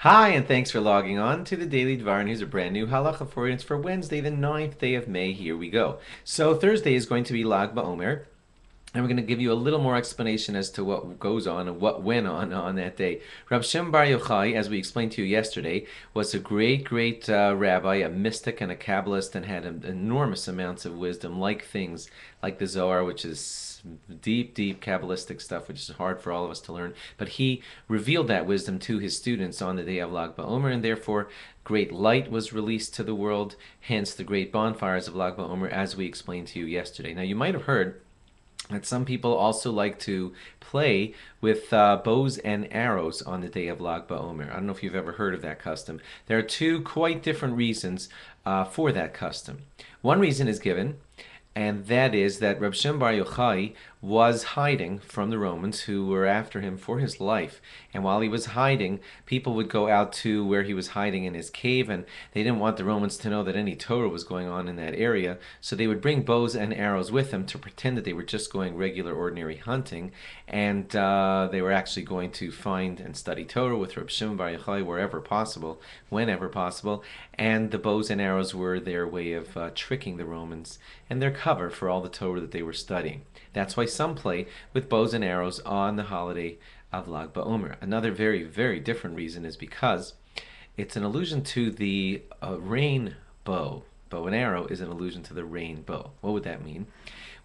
Hi, and thanks for logging on to the Daily Dvar, and here's a brand new halacha for you. It's for Wednesday, the 9th day of May. Here we go. So Thursday is going to be Lag BaOmer, and we're going to give you a little more explanation as to what goes on and what went on that day. Rab Shem Bar Yochai, as we explained to you yesterday, was a great rabbi, a mystic and a Kabbalist, and had enormous amounts of wisdom, like things like the Zohar, which is deep Kabbalistic stuff, which is hard for all of us to learn. But he revealed that wisdom to his students on the day of Lag BaOmer, and therefore great light was released to the world, hence the great bonfires of Lag BaOmer, as we explained to you yesterday. Now, you might have heard that some people also like to play with bows and arrows on the day of Lag BaOmer. I don't know if you've ever heard of that custom. There are two quite different reasons for that custom. One reason is given, and that is that Reb Shem Bar Yochai was hiding from the Romans who were after him for his life. And while he was hiding, people would go out to where he was hiding in his cave, and they didn't want the Romans to know that any Torah was going on in that area, so they would bring bows and arrows with them to pretend that they were just going regular, ordinary hunting, and they were actually going to find and study Torah with Reb Shem Bar Yochai wherever possible, whenever possible, and the bows and arrows were their way of tricking the Romans and their cover for all the Torah that they were studying. That's why some play with bows and arrows on the holiday of Lag BaOmer. Another very different reason is because it's an allusion to the rainbow. Bow and arrow is an allusion to the rainbow. What would that mean?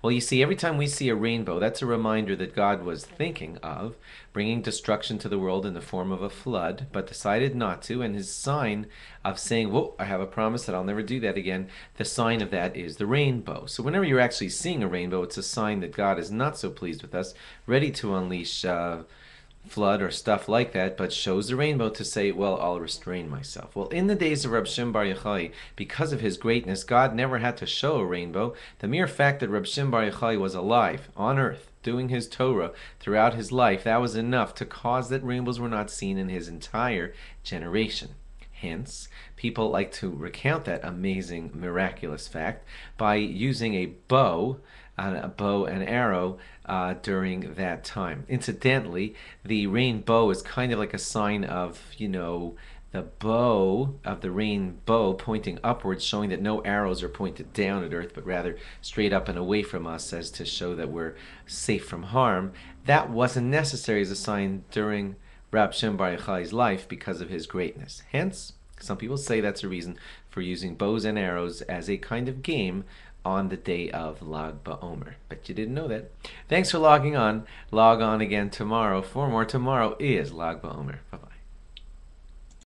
Well, you see, every time we see a rainbow, that's a reminder that God was thinking of bringing destruction to the world in the form of a flood, but decided not to. And his sign of saying, whoa, I have a promise that I'll never do that again, the sign of that is the rainbow. So whenever you're actually seeing a rainbow, it's a sign that God is not so pleased with us, ready to unleash flood or stuff like that, but shows the rainbow to say, well, I'll restrain myself. Well, in the days of Reb Shem Bar Yochai, because of his greatness, God never had to show a rainbow. The mere fact that Reb Shem Bar Yochai was alive on earth, doing his Torah throughout his life, that was enough to cause that rainbows were not seen in his entire generation. Hence, people like to recount that amazing, miraculous fact by using a bow and arrow during that time. Incidentally, the rainbow is kind of like a sign of, the bow of the rainbow pointing upwards, showing that no arrows are pointed down at earth, but rather straight up and away from us, as to show that we're safe from harm. That wasn't necessary as a sign during Rab Shem Bar Yochai's life because of his greatness. Hence, some people say that's a reason for using bows and arrows as a kind of game on the day of Lag BaOmer. Bet you didn't know that. Thanks for logging on. Log on again tomorrow for more. Tomorrow is Lag BaOmer. Bye-bye.